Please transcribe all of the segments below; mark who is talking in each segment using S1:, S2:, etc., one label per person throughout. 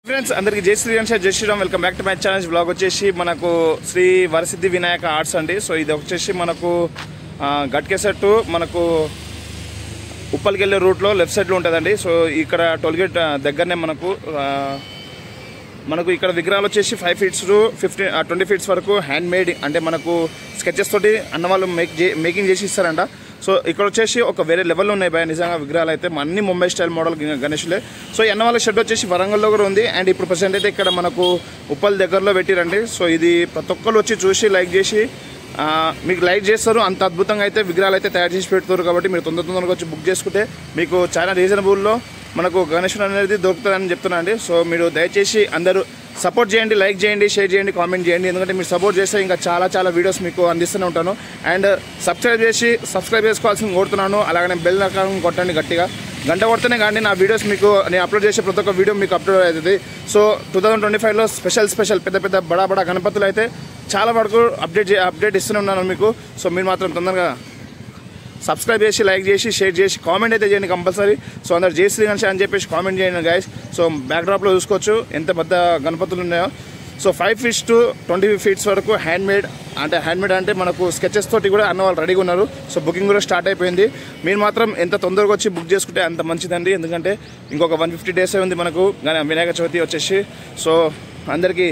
S1: Friends అందరికి జై Shriram welcome back to my channel. Blog వచ్చేసి మనకు శ్రీ వరసిద్ధి వినాయక ఆర్ట్స్ అండి. సో ఇది వచ్చేసి మనకు గట్కేసెట్ మనకు ఉప్పల్కి వెళ్ళే రూట్లో లెఫ్ట్ సైడ్లో ఉంటుందండి. సో ఇక్కడ టోల్గేట్ దగ్గరనే మనకు ఇక్కడ విగ్రహాలు వచ్చేసి 5 feet టు 20 feet వరకు హ్యాండ్ మేడ్ అంటే మనకు స్కెచెస్ తోటి అన్న వాళ్ళు మేకింగ్ చేసి ఇస్తారంట. సో ఇక్కడ వచ్చేసి ఒక వేరే లెవెల్లో ఉన్నాయి భయ నిజంగా విగ్రహాలు అయితే అన్ని ముంబై స్టైల్ మోడల్ గణేష్లే. సో అన్న వాళ్ళ షెడ్ వచ్చేసి వరంగల్లో కూడా ఉంది. అండ్ ఇప్పుడు ప్రజెంట్ అయితే ఇక్కడ మనకు ఉప్పల్ దగ్గరలో పెట్టిరండి. సో ఇది ప్రతి ఒక్కరు వచ్చి చూసి లైక్ చేసి మీకు లైక్ చేస్తారు. అంత అద్భుతంగా అయితే విగ్రహాలు అయితే తయారు చేసి పెడతారు. కాబట్టి మీరు తొందరగా వచ్చి బుక్ చేసుకుంటే మీకు చాలా రీజనబుల్లో మనకు గణేశుడు అనేది దొరుకుతుందని చెప్తున్నా అండి. సో మీరు దయచేసి అందరూ సపోర్ట్ చేయండి, లైక్ చేయండి, షేర్ చేయండి, కామెంట్ చేయండి. ఎందుకంటే మీరు సపోర్ట్ చేస్తే ఇంకా చాలా వీడియోస్ మీకు అందిస్తూనే ఉంటాను. అండ్ సబ్స్క్రైబ్ చేసుకోవాల్సింది కోరుతున్నాను. అలాగనే బెల్ ఐకాన్ కొట్టండి గట్టిగా, గంట కొడితేనే కానీ నా వీడియోస్ మీకు నేను అప్లోడ్ చేసే ప్రతి ఒక్క వీడియో మీకు అప్లోడ్ అవుతుంది. సో 2025లో స్పెషల్ పెద్ద బడా గణపతులు అయితే చాలా వరకు అప్డేట్ ఇస్తూనే ఉన్నాను మీకు. సో మీరు మాత్రం తొందరగా సబ్స్క్రైబ్ చేసి లైక్ చేసి షేర్ చేసి కామెంట్ అయితే చేయండి కంపల్సరీ. సో అందరు జై శ్రీ గణేష్ అని చెప్పేసి కామెంట్ చేయండి గైస్. సో బ్యాక్డ్రాప్లో చూసుకోవచ్చు ఎంత పెద్ద గణపతులు ఉన్నాయో. సో 5 feet టు 20 feet వరకు హ్యాండ్ మేడ్ అంటే మనకు స్కెచెస్ తోటి కూడా అన్న వాళ్ళు రెడీగా ఉన్నారు. సో బుకింగ్ కూడా స్టార్ట్ అయిపోయింది. మీరు మాత్రం ఎంత తొందరగా వచ్చి బుక్ చేసుకుంటే అంత మంచిదండి. ఎందుకంటే ఇంకొక 150 days ఉంది మనకు వినాయక చవితి వచ్చేసి. సో అందరికీ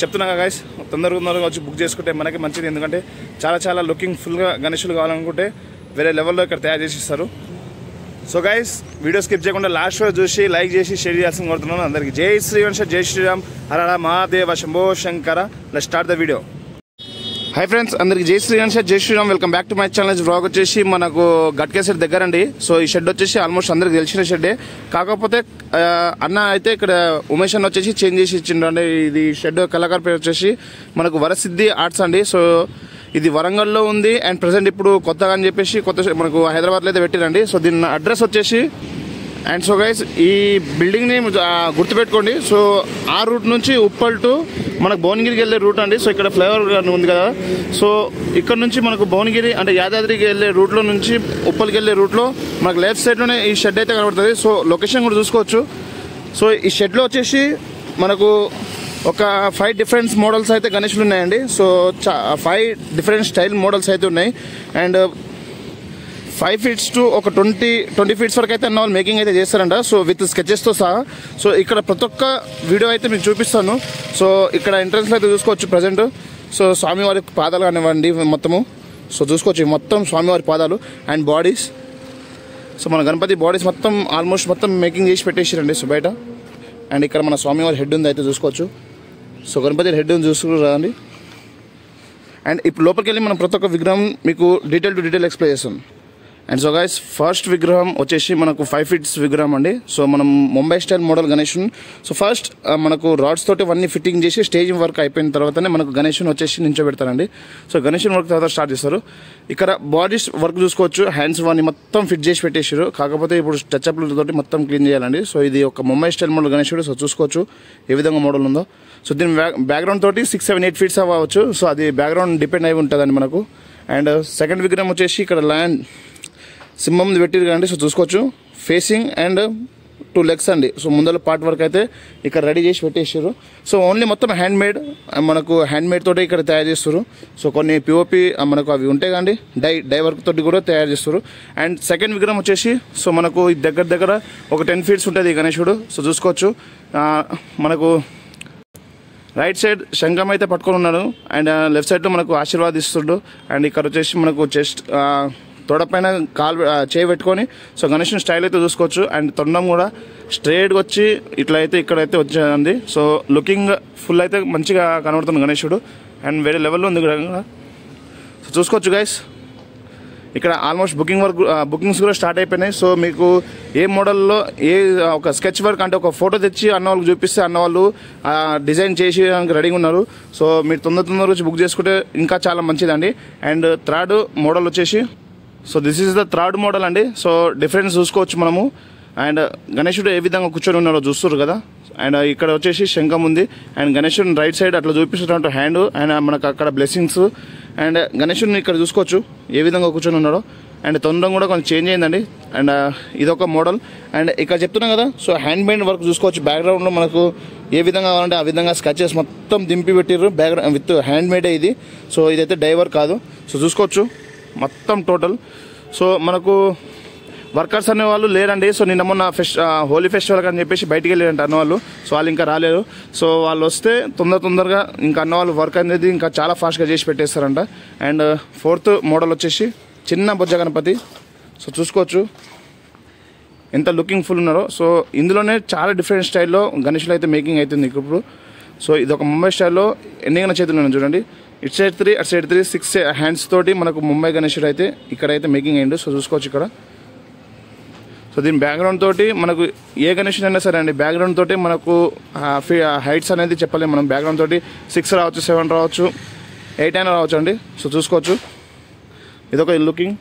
S1: చెప్తున్నా గైస్, తొందరగా వచ్చి బుక్ చేసుకుంటే మనకి మంచిది. ఎందుకంటే చాలా లుకింగ్ ఫుల్గా గణేశులు కావాలనుకుంటే వేరే లెవెల్లో ఇక్కడ తయారు చేసి ఇస్తారు. సో గైస్ వీడియో స్కిప్ చేయకుండా లాస్ట్ వరకు చూసి లైక్ చేసి షేర్ చేయాల్సింది కోరుతున్నాను. అందరికీ జై Shriram Hara Mahadeva Shambho Shankara. Let's start the video. Hi friends, అందరికి జై Shriram welcome back to my channel. Blog వచ్చేసి మనకు గట్కేసెట్ దగ్గర అండి. సో ఈ షెడ్ వచ్చేసి ఆల్మోస్ట్ అందరికి తెలిసిన షెడ్డే. కాకపోతే అన్న అయితే ఇక్కడ ఉమేష్ అన్న వచ్చేసి చేంజ్ చేసి ఇచ్చిండు అండి. ఇది షెడ్ కళాకారు పేరు వచ్చేసి మనకు వరసిద్ధి ఆర్ట్స్ అండి. సో ఇది వరంగల్లో ఉంది. అండ్ ప్రజెంట్ ఇప్పుడు కొత్తగా అని చెప్పేసి మనకు హైదరాబాద్లో అయితే పెట్టిరండి. సో దీని అడ్రస్ వచ్చేసి అండ్ సో గైస్ ఈ బిల్డింగ్ని గుర్తుపెట్టుకోండి. సో ఆ రూట్ నుంచి ఉప్పల్ టు మనకు భువనగిరికి వెళ్ళే రూట్ అండి. సో ఇక్కడ ఫ్లైఓవర్ ఉంది కదా. సో ఇక్కడ నుంచి మనకు భువనగిరి అంటే యాదాద్రికి వెళ్ళే రూట్లో నుంచి ఉప్పల్కి వెళ్ళే రూట్లో మనకు లెఫ్ట్ సైడ్లోనే ఈ షెడ్ అయితే కనబడుతుంది. సో లొకేషన్ కూడా చూసుకోవచ్చు. సో ఈ షెడ్లో వచ్చేసి మనకు ఒక 5 different మోడల్స్ అయితే గణేశులు ఉన్నాయండి. సో 5 different స్టైల్ మోడల్స్ అయితే ఉన్నాయి. అండ్ 5 feet టు ఒక 20 feet వరకు అయితే అన్న వాళ్ళు మేకింగ్ అయితే చేస్తారంట. సో విత్ స్కెచెస్తో సహా. సో ఇక్కడ ప్రతి ఒక్క వీడియో అయితే మీకు చూపిస్తాను. సో ఇక్కడ ఎంట్రన్స్లో అయితే చూసుకోవచ్చు ప్రజెంట్. సో స్వామివారి పాదాలు కానివ్వండి మొత్తము. సో చూసుకోవచ్చు మొత్తం స్వామివారి పాదాలు అండ్ బాడీస్. సో మన గణపతి బాడీస్ మొత్తం మేకింగ్ చేసి పెట్టేసారండి. సో బయట అండ్ ఇక్కడ మన స్వామివారి హెడ్ ఉంది అయితే చూసుకోవచ్చు. సో గణపతి హెడ్ చూసుకురండి. అండ్ ఇప్పుడు లోపలికి వెళ్ళి మనం ప్రతి ఒక్క విగ్రహం మీకు డీటెయిల్ ఎక్స్ప్లెయిన్ చేస్తాం. అండ్ సో గైస్ ఫస్ట్ విగ్రహం వచ్చేసి మనకు 5 feet విగ్రహం అండి. సో మనం ముంబై స్టైల్ మోడల్ గణేశుని. సో ఫస్ట్ మనకు రాడ్స్ తోటి అవన్నీ ఫిట్టింగ్ చేసి స్టేజ్ వర్క్ అయిపోయిన తర్వాతనే మనకు గణేశుని వచ్చేసి నించోబెడతారండి. సో గణేశుని వర్క్ తర్వాత స్టార్ట్ చేస్తారు. ఇక్కడ బాడీస్ వర్క్ చూసుకోవచ్చు. హ్యాండ్స్ వాన్ని మొత్తం ఫిట్ చేసి పెట్టేసారు. కాకపోతే ఇప్పుడు టచ్అప్లతోటి మొత్తం క్లీన్ చేయాలండి. సో ఇది ఒక ముంబై స్టైల్ మోడల్ గణేశుడు. సో చూసుకోవచ్చు ఏ విధంగా మోడల్ ఉందో. సో దీని బ్యాక్గ్రౌండ్ తోటి 6, 7, 8 feet అవ్వచ్చు. సో అది బ్యాక్గ్రౌండ్ డిపెండ్ అయి ఉంటుందండి మనకు. అండ్ సెకండ్ విగ్రహం వచ్చేసి ఇక్కడ సింహం పెట్టిరు కదండి. సో చూసుకోవచ్చు ఫేసింగ్ అండ్ 2 legs అండి. సో ముందర పార్ట్ వర్క్ అయితే ఇక్కడ రెడీ చేసి పెట్టేసారు. సో ఓన్లీ మొత్తం హ్యాండ్ మేడ్ తోటి ఇక్కడ తయారు చేస్తారు. సో కొన్ని పిఓపి మనకు అవి ఉంటాయి కండి డై వర్క్ తోటి కూడా తయారు చేస్తారు. అండ్ సెకండ్ విగ్రహం వచ్చేసి సో మనకు దగ్గర ఒక 10 feet ఉంటుంది గణేశుడు. సో చూసుకోవచ్చు మనకు రైట్ సైడ్ శంఖం అయితే పట్టుకొని ఉన్నాడు. అండ్ లెఫ్ట్ సైడ్లో మనకు ఆశీర్వాదిస్తుడు. అండ్ ఇక్కడ వచ్చేసి మనకు చెస్ట్ తొడపైన చేయి పెట్టుకొని సో గణేశుని స్టైల్ అయితే చూసుకోవచ్చు. అండ్ తొండం కూడా స్ట్రైట్గా వచ్చి ఇక్కడైతే వచ్చేదండి. సో లుకింగ్ ఫుల్ అయితే మంచిగా కనబడుతుంది గణేశుడు. అండ్ వేరే లెవెల్లో ఉంది కూడా. సో చూసుకోవచ్చు గైస్ ఇక్కడ ఆల్మోస్ట్ బుకింగ్స్ కూడా స్టార్ట్ అయిపోయినాయి. సో మీకు ఏ మోడల్లో ఒక స్కెచ్ వర్క్ అంటే ఒక ఫోటో తెచ్చి అన్న వాళ్ళకి చూపిస్తే అన్న వాళ్ళు డిజైన్ చేసి రెడీగా ఉన్నారు. సో మీరు తొందరగా వచ్చి బుక్ చేసుకుంటే ఇంకా చాలా మంచిదండి. అండ్ థర్డ్ మోడల్ వచ్చేసి so this is the third model అండి. సో డిఫరెన్స్ చూసుకోవచ్చు మనము. అండ్ గణేశుడు ఏ విధంగా కూర్చొని ఉన్నారో చూస్తారు కదా. అండ్ ఇక్కడ వచ్చేసి శంఖం ఉంది. అండ్ గణేశుడిని రైట్ సైడ్ అట్లా చూపిస్తున్నట్టు హ్యాండ్. అండ్ మనకు అక్కడ బ్లెస్సింగ్స్. అండ్ గణేశుడిని ఇక్కడ చూసుకోవచ్చు ఏ విధంగా కూర్చొని ఉన్నాడో. అండ్ తొందరగా కూడా కొంచెం చేంజ్ అయిందండి. అండ్ ఇదొక మోడల్. అండ్ ఇక్కడ చెప్తున్నాం కదా, సో హ్యాండ్ మేడ్ వర్క్ చూసుకోవచ్చు. బ్యాక్గ్రౌండ్లో మనకు ఏ విధంగా కావాలంటే ఆ విధంగా స్కెచెస్ మొత్తం దింపి పెట్టిర్రు. బ్యాక్గ్రౌండ్ విత్ హ్యాండ్ మేడే ఇది. సో ఇదైతే డైవర్ కాదు. సో చూసుకోవచ్చు మొత్తం టోటల్. సో మనకు వర్కర్స్ అనే వాళ్ళు లేరండి. సో నిన్న మొన్న హోలీ ఫెస్టివల్ అని చెప్పేసి బయటికి వెళ్ళారంట అన్నవాళ్ళు. సో వాళ్ళు ఇంకా రాలేరు. సో వాళ్ళు వస్తే తొందరగా ఇంకా అన్నవాళ్ళు వర్క్ అనేది ఇంకా చాలా ఫాస్ట్గా చేసి పెట్టేస్తారంట. అండ్ 4th మోడల్ వచ్చేసి చిన్న బొజ్జ గణపతి. సో చూసుకోవచ్చు ఎంత లుకింగ్ ఫుల్ ఉన్నారో. సో ఇందులోనే చాలా డిఫరెంట్ స్టైల్లో గణేషులు అయితే మేకింగ్ అవుతుంది ఇప్పుడు. సో ఇది ఒక ముంబై స్టైల్లో ఎన్ని చేతులు ఉన్నాయి చూడండి. ఇటు సైడ్ 3 అటు సైడ్ 3 6 హ్యాండ్స్ తోటి మనకు ముంబై గణేషుడు అయితే ఇక్కడైతే మేకింగ్ అయ్యిండు. సో చూసుకోవచ్చు ఇక్కడ. సో దీని బ్యాక్గ్రౌండ్ తోటి మనకు ఏ గణేషుడు అయినా సరే అండి, బ్యాక్గ్రౌండ్ తోటి మనకు హైట్స్ అనేది చెప్పలేము మనం. బ్యాక్గ్రౌండ్ తోటి 6 రావచ్చు, 7 రావచ్చు, 8 అయినా రావచ్చు అండి. సో చూసుకోవచ్చు ఇదొక లుకింగ్.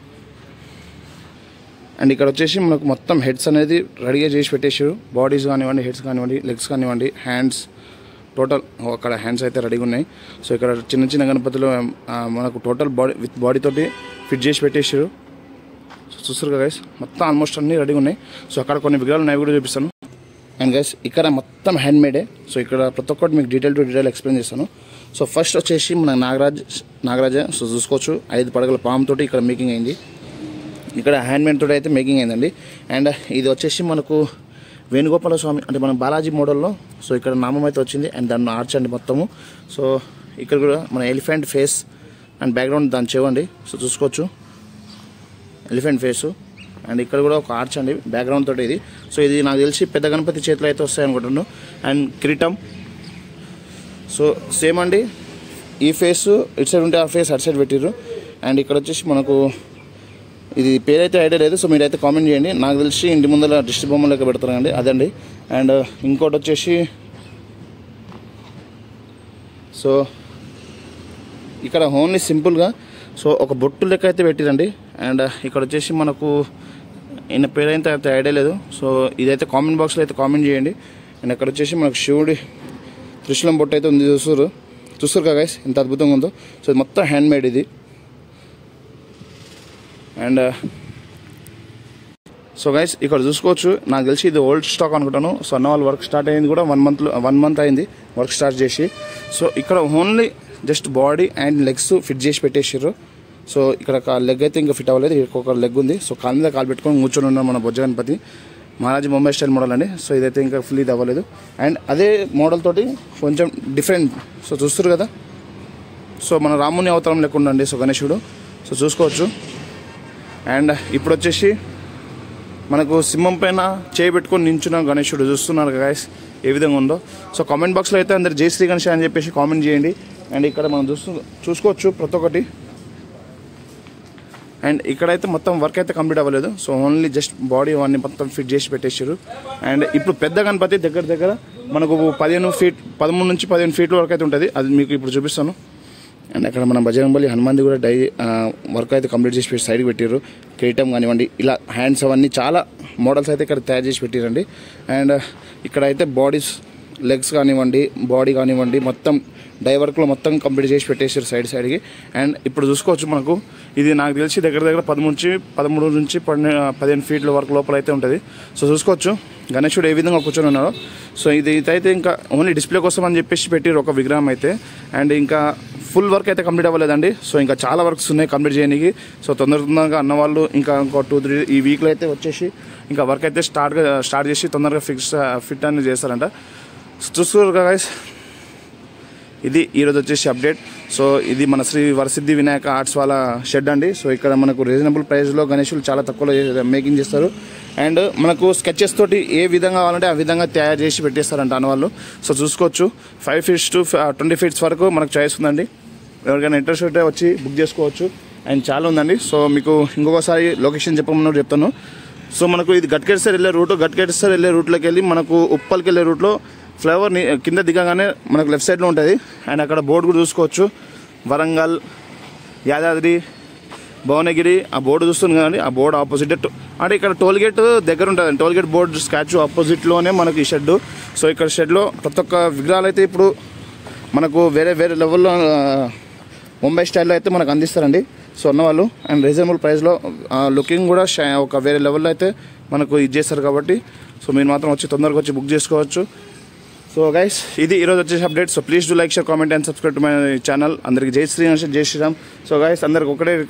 S1: అండ్ ఇక్కడ వచ్చేసి మనకు మొత్తం హెడ్స్ అనేది రెడీగా చేసి పెట్టేసారు. బాడీస్ కానివ్వండి, హెడ్స్ కానివ్వండి, లెగ్స్ కానివ్వండి, హ్యాండ్స్ టోటల్ అక్కడ హ్యాండ్స్ అయితే రెడీగా ఉన్నాయి. సో ఇక్కడ చిన్న గణపతులు మనకు టోటల్ బాడీ విత్ బాడీ తోటి ఫిట్ చేసి పెట్టేసారు. సో చూస్తారు కదా గైస్, మొత్తం ఆల్మోస్ట్ అన్నీ రెడీగా ఉన్నాయి. సో అక్కడ కొన్ని విగ్రహాలు ఉన్నాయి కూడా చూపిస్తాను. అండ్ గైస్ ఇక్కడ మొత్తం హ్యాండ్ మేడే. సో ఇక్కడ ప్రతి ఒక్కటి మీకు డీటెయిల్ టు డీటెయిల్ ఎక్స్ప్లెయిన్ చేస్తాను. సో ఫస్ట్ వచ్చేసి మన నాగరాజ. సో చూసుకోవచ్చు 5 పడగల పాముతోటి ఇక్కడ మేకింగ్ అయింది. ఇక్కడ హ్యాండ్ మేడ్ తోటి అయితే మేకింగ్ అయిందండి. అండ్ ఇది వచ్చేసి మనకు వేణుగోపాల స్వామి అంటే మన బాలాజీ మోడల్లో. సో ఇక్కడ నామం అయితే వచ్చింది. అండ్ దాన్ని ఆర్చ్ అండి మొత్తము. సో ఇక్కడ కూడా మన ఎలిఫెంట్ ఫేస్ అండ్ బ్యాక్గ్రౌండ్ దాన్ని చెవండి. సో చూసుకోవచ్చు ఎలిఫెంట్ ఫేసు. అండ్ ఇక్కడ కూడా ఒక ఆర్చ్ అండి బ్యాక్గ్రౌండ్ తోటి ఇది. సో ఇది నాకు తెలిసి పెద్ద గణపతి చేతిలో అయితే వస్తాయి అనుకుంటున్నాను. అండ్ కిరీటం. సో సేమ్ అండి, ఈ ఫేస్ ఇటు సైడ్ ఉంటే ఆ ఫేస్ అటు సైడ్ పెట్టిర్రు. అండ్ ఇక్కడ వచ్చేసి మనకు ఇది పేరైతే ఐడియా లేదు. సో మీరైతే కామెంట్ చేయండి. నాకు తెలిసి ఇంటి ముందర దిష్టి బొమ్మలు లెక్క పెడతారండి అదండి. అండ్ ఇంకోటి వచ్చేసి సో ఇక్కడ ఓన్లీ సింపుల్గా సో ఒక బొట్టు లెక్క అయితే పెట్టిరండి. అండ్ ఇక్కడ వచ్చేసి మనకు ఈయన పేరైతే అయితే ఐడియా లేదు. సో ఇదైతే కామెంట్ బాక్స్లో అయితే కామెంట్ చేయండి. అండ్ ఇక్కడ వచ్చేసి మనకు శివుడి త్రిశూలం బొట్టు అయితే ఉంది. చూస్తారు కదా గైస్ ఎంత అద్భుతంగా ఉందో. సో ఇది మొత్తం హ్యాండ్ మేడ్ ఇది. అండ్ సో గైస్ ఇక్కడ చూసుకోవచ్చు, నాకు తెలిసి ఇది ఓల్డ్ స్టాక్ అనుకుంటాను. సో అన్న వాళ్ళు వర్క్ స్టార్ట్ అయింది కూడా 1 మంత్ అయింది వర్క్ స్టార్ట్ చేసి. సో ఇక్కడ only just body and legs fit చేసి పెట్టేసారు. సో ఇక్కడ లెగ్ అయితే ఇంకా ఫిట్ అవ్వలేదు. ఒక లెగ్ ఉంది. సో కాలు మీద కాలు పెట్టుకొని కూర్చొని ఉన్నాం మన బొజ్జ గణపతి. మహారాజ్ ముంబై స్టైల్ మోడల్ అండి. సో ఇదైతే ఇంకా ఫుల్ ఇది అవ్వలేదు. అండ్ అదే మోడల్ తోటి కొంచెం డిఫరెంట్. సో చూస్తారు కదా, సో మన రాముని అవతారం లెక్క ఉండండి సో గణేశుడు. సో చూసుకోవచ్చు. అండ్ ఇప్పుడు వచ్చేసి మనకు సింహం పైన చేయబెట్టుకొని నించున్న గణేశుడు చూస్తున్నారు గైస్ ఏ విధంగా ఉందో. సో కామెంట్ బాక్స్లో అయితే అందరు జై శ్రీ గణేష్ అని చెప్పేసి కామెంట్ చేయండి. అండ్ ఇక్కడ మనం చూసుకోవచ్చు ప్రతి ఒక్కటి. అండ్ ఇక్కడైతే మొత్తం వర్క్ అయితే కంప్లీట్ అవ్వలేదు. సో ఓన్లీ జస్ట్ బాడీ అవన్నీ మొత్తం ఫిట్ చేసి పెట్టేసారు. అండ్ ఇప్పుడు పెద్ద గణపతి దగ్గర మనకు 13 నుంచి 15 ఫీట్ల వరకు అయితే ఉంటుంది. అది మీకు ఇప్పుడు చూపిస్తాను. అండ్ అక్కడ మన బజరంగబలి హనుమాన్ది కూడా వర్క్ అయితే కంప్లీట్ చేసి సైడ్కి పెట్టారు. కిరీటం కానివ్వండి, ఇలా హ్యాండ్స్ అవన్నీ చాలా మోడల్స్ అయితే ఇక్కడ తయారు చేసి పెట్టారండి. అండ్ ఇక్కడ అయితే బాడీస్ లెగ్స్ కానివ్వండి, బాడీ కానివ్వండి, మొత్తం వర్క్లో మొత్తం కంప్లీట్ చేసి పెట్టేసారు సైడ్కి. అండ్ ఇప్పుడు చూసుకోవచ్చు మనకు ఇది నాకు తెలిసి దగ్గర 13 నుంచి 15 ఫీట్ల వరకు లోపల అయితే ఉంటుంది. సో చూసుకోవచ్చు గణేశుడు ఏ విధంగా కూర్చొని ఉన్నాడో. సో ఇదైతే ఇంకా ఓన్లీ డిస్ప్లే కోసం అని చెప్పేసి పెట్టారు ఒక విగ్రహం అయితే. అండ్ ఇంకా ఫుల్ వర్క్ అయితే కంప్లీట్ అవ్వలేదండి. సో ఇంకా చాలా వర్క్స్ ఉన్నాయి కంప్లీట్ చేయడానికి. సో తొందరగా అన్నవాళ్ళు ఇంకా ఇంకో 2-3 ఈ వీక్లో అయితే వచ్చేసి ఇంకా వర్క్ అయితే స్టార్ట్ చేసి తొందరగా ఫిట్ అనేది చేస్తారంట. చూసుకోరు గైస్, ఇది ఈరోజు వచ్చేసి అప్డేట్. సో ఇది మన శ్రీ వరసిద్ధి వినాయక ఆర్ట్స్ వాళ్ళ షెడ్ అండి. సో ఇక్కడ మనకు రీజనబుల్ ప్రైస్లో గణేశులు చాలా తక్కువలో మేకింగ్ చేస్తారు. అండ్ మనకు స్కెచెస్ తోటి ఏ విధంగా కావాలంటే ఆ విధంగా తయారు చేసి పెట్టేస్తారంట అన్నవాళ్ళు. సో చూసుకోవచ్చు 5 feet to 20 feet వరకు మనకు చాయిస్ ఉందండి. ఎవరికైనా ఇంట్రెస్ట్ ఉంటే వచ్చి బుక్ చేసుకోవచ్చు. అండ్ చాలా ఉందండి. సో మీకు ఇంకొకసారి లొకేషన్ చెప్పమని చెప్తాను. సో మనకు ఇది గట్కేసర్ వెళ్ళే రూట్లోకి వెళ్ళి మనకు ఉప్పల్కి వెళ్ళే రూట్లో ఫ్లైఓవర్ కింద దిగగానే మనకు లెఫ్ట్ సైడ్లో ఉంటుంది. అండ్ అక్కడ బోర్డు కూడా చూసుకోవచ్చు, వరంగల్, యాదాద్రి, భువనగిరి ఆ బోర్డు చూస్తుంది కదండి. ఆ బోర్డు ఆపోజిట్ అంటే ఇక్కడ టోల్గేట్ దగ్గర ఉంటుంది. టోల్గేట్ బోర్డు స్టాచ్యూ ఆపోజిట్లోనే మనకి ఈ షెడ్. సో ఇక్కడ షెడ్లో ప్రతి ఒక్క విగ్రహాలు అయితే ఇప్పుడు మనకు వేరే లెవెల్లో ముంబై స్టైల్లో అయితే మనకు అందిస్తారండి. సో అన్నవాళ్ళు అండ్ రీజనబుల్ ప్రైస్లో లుకింగ్ కూడా ఒక వేరే లెవెల్లో అయితే మనకు ఇది చేస్తారు కాబట్టి సో మీరు మాత్రం వచ్చి తొందరగా వచ్చి బుక్ చేసుకోవచ్చు. సో గైస్ ఇది ఈరోజు వచ్చేసి update. So please do like share comment and subscribe to my channel. అందరికి జై శ్రీరామ్. సో గైస్ అందరికి ఒకటే రిక్వెస్ట్,